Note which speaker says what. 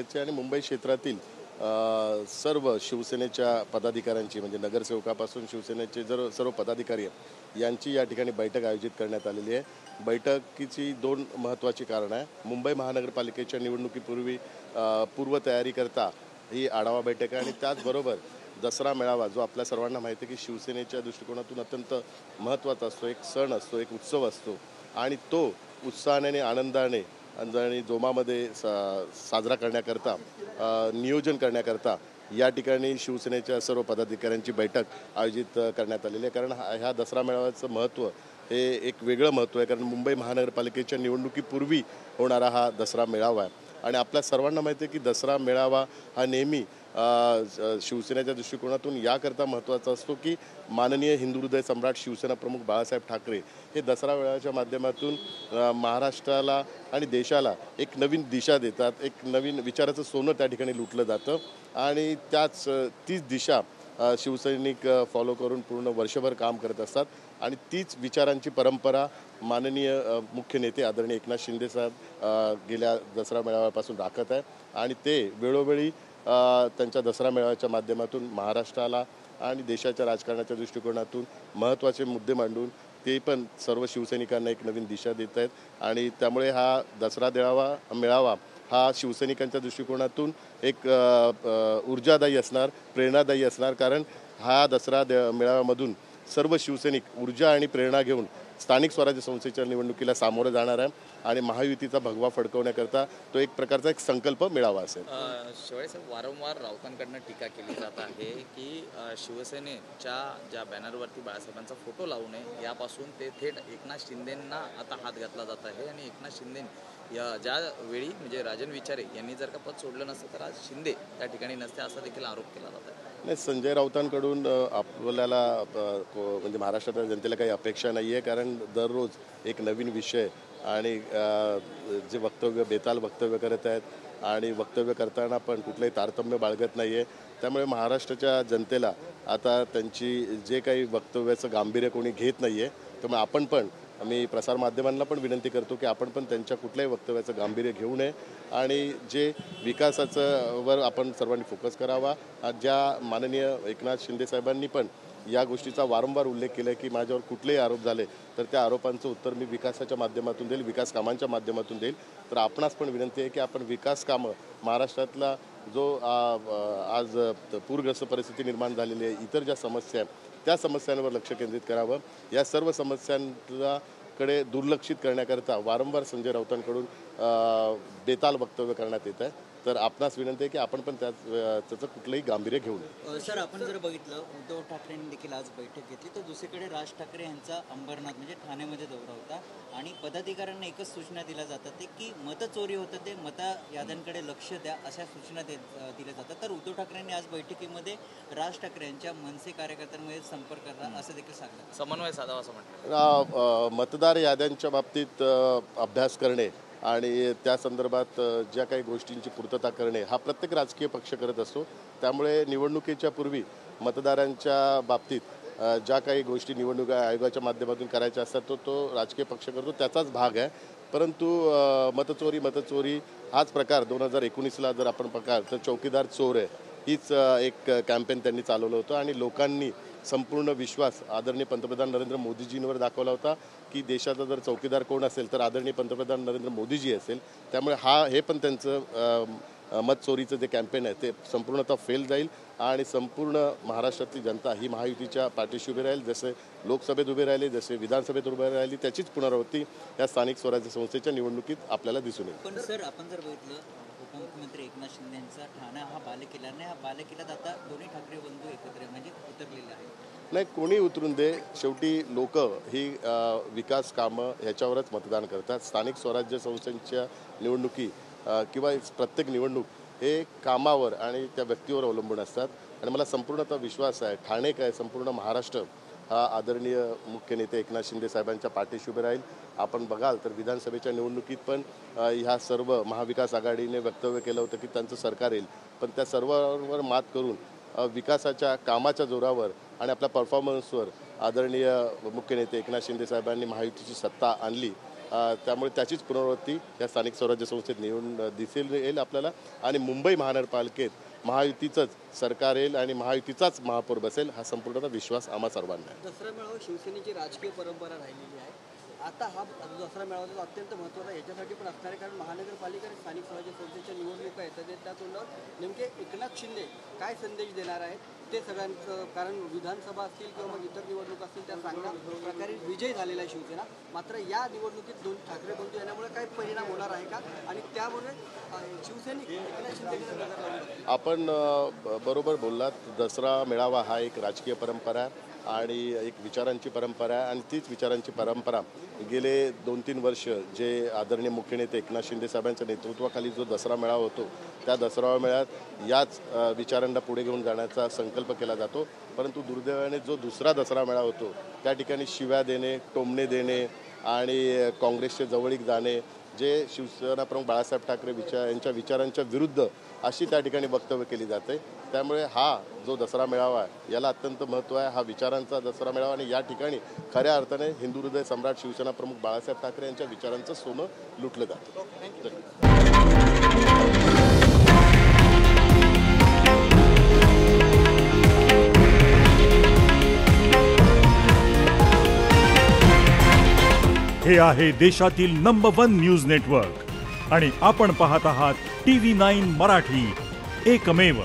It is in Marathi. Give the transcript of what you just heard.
Speaker 1: महानगरपालिकेचे आणि मुंबई क्षेत्रातील सर्व शिवसेनेच्या पदाधिकाऱ्यांची म्हणजे नगरसेवकापासून शिवसेनेचे सर्व पदाधिकारी आहेत यांची या ठिकाणी बैठक आयोजित करण्यात आलेली आहे। बैठकीची दोन महत्त्वाची कारणं आहे। मुंबई महानगरपालिकेच्या निवडणुकीपूर्वी पूर्वतयारीकरता ही आढावा बैठक आहे आणि त्याचबरोबर दसरा मेळावा जो आपल्या सर्वांना माहिती आहे की शिवसेनेच्या दृष्टिकोनातून अत्यंत महत्त्वाचा असतो, एक सण असतो, एक उत्सव असतो आणि तो उत्साहाने आणि आनंदाने आणि जोमामध्ये साजरा करण्याकरता नियोजन करण्याकरता या ठिकाणी शिवसेनेच्या सर्व पदाधिकाऱ्यांची बैठक आयोजित करण्यात आलेली आहे। कारण ह्या दसरा मेळाव्याचं महत्त्व हे एक वेगळं महत्त्व आहे, कारण मुंबई महानगरपालिकेच्या निवडणुकीपूर्वी होणारा हा दसरा मेळावा आहे आणि आपल्या सर्वांना माहिती आहे की दसरा मेळावा हा नेहमी शिवसेनेच्या दृष्टिकोनातून याकरता महत्त्वाचा असतो की माननीय हिंदू हृदय सम्राट शिवसेना प्रमुख बाळासाहेब ठाकरे हे दसरा मेळाव्याच्या माध्यमातून महाराष्ट्राला आणि देशाला एक नवीन दिशा देतात, एक नवीन विचाराचं सोनं त्या ठिकाणी लुटलं जातं आणि तीच दिशा शिवसैनिक फॉलो करून पूर्ण वर्षभर काम करत असतात आणि तीच विचारांची परंपरा माननीय मुख्य नेते आदरणीय एकनाथ शिंदे साहेब गेल्या दसरा मेळाव्यापासून राखत आहे आणि ते वेळोवेळी त्यांच्या दसरा मेळाव्याच्या माध्यमातून महाराष्ट्राला आणि देशाच्या राजकारणाच्या दृष्टिकोनातून महत्त्वाचे मुद्दे मांडून ते पण सर्व शिवसैनिकांना एक नवीन दिशा देत आहेत आणि त्यामुळे हा दसरा मेळावा हा शिवसैनिकांच्या दृष्टिकोनातून एक ऊर्जादायी असणार, प्रेरणादायी असणार, कारण हा दसरा मेळाव्यामधून सर्व शिवसैनिक ऊर्जा आणि प्रेरणा घेऊन स्थानिक स्वराज्य संस्थेच्या निवडणुकीला सामोरं जाणार आहे आणि महायुतीचा भगवा फडकवण्याकरता तो एक प्रकारचा एक संकल्प मेळावा असेल।
Speaker 2: शिवाय साहेब, वारंवार राऊतांकडनं टीका केली जात आहे की शिवसेनेच्या ज्या बॅनरवरती बाळासाहेबांचा फोटो लावू नये यापासून ते थेट एकनाथ शिंदेंना आता हात घातला जात आहे आणि एकनाथ शिंदे ज्या वेळी म्हणजे राजन विचारे यांनी जर का पद सोडलं नसतं तर आज शिंदे त्या ठिकाणी नसते असा देखील आरोप केला जात आहे।
Speaker 1: नाही, संजय राऊतांकडून आपल्याला म्हणजे महाराष्ट्रातल्या जनतेला काही अपेक्षा नाही आहे, कारण दररोज एक नवीन विषय आणि जे बेताल वक्तव्य करत आहेत आणि वक्तव्य करताना पण कुठलंही तारतम्य बाळगत नाही आहे। त्यामुळे महाराष्ट्राच्या जनतेला आता त्यांची जे काही वक्तव्याचं गांभीर्य कोणी घेत नाही आहे, त्यामुळे मी प्रसारमाध्यमांना पण विनंती करतो की आपण पण त्यांच्या कुठल्याही वक्तव्याचं गांभीर्य घेऊ नये आणि जे विकासावर आपण सर्वांनी फोकस करावा। ज्या माननीय एकनाथ शिंदे साहेबांनी पण या गोष्टीचा वारंवार उल्लेख केला की माझ्यावर कुठलेही आरोप झाले तर त्या आरोपांचं उत्तर मी विकासाच्या माध्यमातून देईल, विकास कामांच्या माध्यमातून देईल। तर आपणास पण विनंती आहे की आपण विकास कामं महाराष्ट्रातला जो आज पूरग्रस्त परिस्थिती निर्माण झालेली आहे, इतर ज्या समस्या आहेत त्या समस्यांवर लक्ष केंद्रित करावं। या सर्व समस्यांकडे दुर्लक्षित करण्याकरता वारंवार संजय राऊतांकडून बेताल वक्तव्य करण्यात येत आहे। तर आपणास विनंती आहे की आपण पण त्याचं कुठलंही गांभीर्य घेऊ नये।
Speaker 3: सर, आपण जर बघितलं उद्धव ठाकरेंनी देखील आज बैठक घेतली, तर दुसरीकडे राज ठाकरे यांचा अंबरनाथ म्हणजे ठाण्यामध्ये दौरा होता आणि पदाधिकाऱ्यांना एकच सूचना दिल्या जातात की मतचोरी होतं ते याद्यांकडे लक्ष द्या अशा सूचना दिल्या जातात। तर उद्धव ठाकरेंनी आज बैठकीमध्ये राज ठाकरे यांच्या मनसे कार्यकर्त्यांमध्ये संपर्क करा असं देखील सांगितलं,
Speaker 2: समन्वय साधावा असं म्हटलं।
Speaker 1: मतदार याद्यांच्या बाबतीत अभ्यास करणे आणि त्या संदर्भात ज्या काही गोष्टींची पूर्तता करणे हा प्रत्येक राजकीय पक्ष करत असतो। त्यामुळे निवडणुकीच्या पूर्वी मतदारांच्या बाबतीत ज्या काही गोष्टी निवडणूक आयोगाच्या माध्यमातून करायच्या असतात तो राजकीय पक्ष करतो, त्याचाच भाग आहे। परंतु मतचोरी हाच प्रकार 2019ला जर आपण तर चौकीदार चोर आहे हीच एक कॅम्पेन त्यांनी चालवलं होतं आणि लोकांनी संपूर्ण विश्वास आदरणीय पंतप्रधान नरेंद्र मोदीजींवर दाखवला होता की देशाचा जर चौकीदार कोण असेल तर आदरणीय पंतप्रधान नरेंद्र मोदीजी असेल। त्यामुळे हे पण त्यांचं मतचोरीचं जे कॅम्पेन आहे ते संपूर्णतः फेल जाईल आणि संपूर्ण महाराष्ट्रातली जनता ही महायुतीच्या पाठीशी उभी राहील। जसे लोकसभेत उभे राहिले, जसे विधानसभेत उभे राहिली, त्याचीच पुनरावृत्ती या स्थानिक स्वराज्य संस्थेच्या निवडणुकीत आपल्याला दिसून येईल।
Speaker 3: पण सर, आपण जर बघितलं उपमुख्यमंत्री एकनाथ शिंदे यांचा ठाणा हा बालेकिल्ला नाही, हा बालेकिल्ल्यात आता दोन्ही ठाकरे बंधू एकत्र म्हणजे उतरलेले आहेत।
Speaker 1: नाही, कोणी उतरून दे, शेवटी लोक ही विकास कामं ह्याच्यावरच मतदान करतात। स्थानिक स्वराज्य संस्थांच्या निवडणुकी किंवा प्रत्येक निवडणूक हे कामावर आणि त्या व्यक्तीवर अवलंबून असतात आणि मला संपूर्णतः विश्वास आहे ठाणे काय संपूर्ण महाराष्ट्र हा आदरणीय मुख्य नेते एकनाथ शिंदे साहेबांच्या पाठीशी उभे राहील। आपण बघाल तर विधानसभेच्या निवडणुकीत पण ह्या सर्व महाविकास आघाडीने वक्तव्य केलं होतं की त्यांचं सरकार येईल, पण त्या सर्वांवर मात करून विकासाच्या कामाच्या जोरावर आणि आपल्या परफॉर्मन्सवर आदरणीय मुख्य नेते एकनाथ शिंदे साहेबांनी महायुतीची सत्ता आणली त्यामुळे त्याचीच पुनरावृत्ती या स्थानिक स्वराज्य संस्थेत दिसेल येईल आपल्याला. आणि मुंबई महानगरपालिकेत महायुतीचंच सरकार येईल आणि महायुतीचाच महापौर बसेल हा संपूर्ण विश्वास आम्हा सर्वांना आहे.
Speaker 4: दसरा मेळावा शिवसेनेची राजकीय परंपरा राहिलेली आहे. आता हा दसरा मेळावा अत्यंत महत्त्वाचा याच्यासाठी पण असणार आहे, कारण महानगरपालिका आणि स्थानिक स्वराज्य संस्थेच्या निवडणुका येतात. त्या तोंडावर नेमके एकनाथ शिंदे काय संदेश देणार आहेत ते सगळ्यांचं, कारण विधानसभा असतील किंवा मग इतर निवडणूक असतील त्या चांगल्या प्रकारे विजय झालेला आहे शिवसेना. मात्र या निवडणुकीत दोन ठाकरे बंधू येण्यामुळे काय परिणाम होणार आहे का, आणि त्यामुळे शिवसैनिक एकनाथ शिंदेकडे नजर लावून बघतील?
Speaker 1: आपण बरोबर बोललात. दसरा मेळावा हा एक राजकीय परंपरा आहे आणि एक विचारांची परंपरा आहे. आणि तीच विचारांची परंपरा गेले 2-3 वर्ष जे आदरणीय मुख्य नेते एकनाथ शिंदे साहेबांच्या नेतृत्वाखाली जो दसरा मेळावा होतो, त्या दसरा मेळ्यात याच विचारांना पुढे घेऊन जाण्याचा संकल्प केला जातो. परंतु दुर्दैवाने जो दुसरा दसरा मेळावा होतो त्या ठिकाणी शिव्या देणे, टोमणे देणे आणि काँग्रेसचे जवळीक जाणे, जे शिवसेना प्रमुख बाळासाहेब ठाकरे यांच्या विचारांच्या विरुद्ध अशी त्या ठिकाणी वक्तव्य केली जाते. त्यामुळे हा जो दसरा मेळावा आहे याला अत्यंत महत्त्व आहे. हा विचारांचा दसरा मेळावा आणि या ठिकाणी खऱ्या अर्थाने हिंदू हृदय सम्राट शिवसेना प्रमुख बाळासाहेब ठाकरे यांच्या विचारांचं सोनं लुटलं जातं.
Speaker 5: हे आहे देशातील नंबर 1 न्यूज नेटवर्क आणि आपण पाहत आहात TV9 मराठी, एकमेव.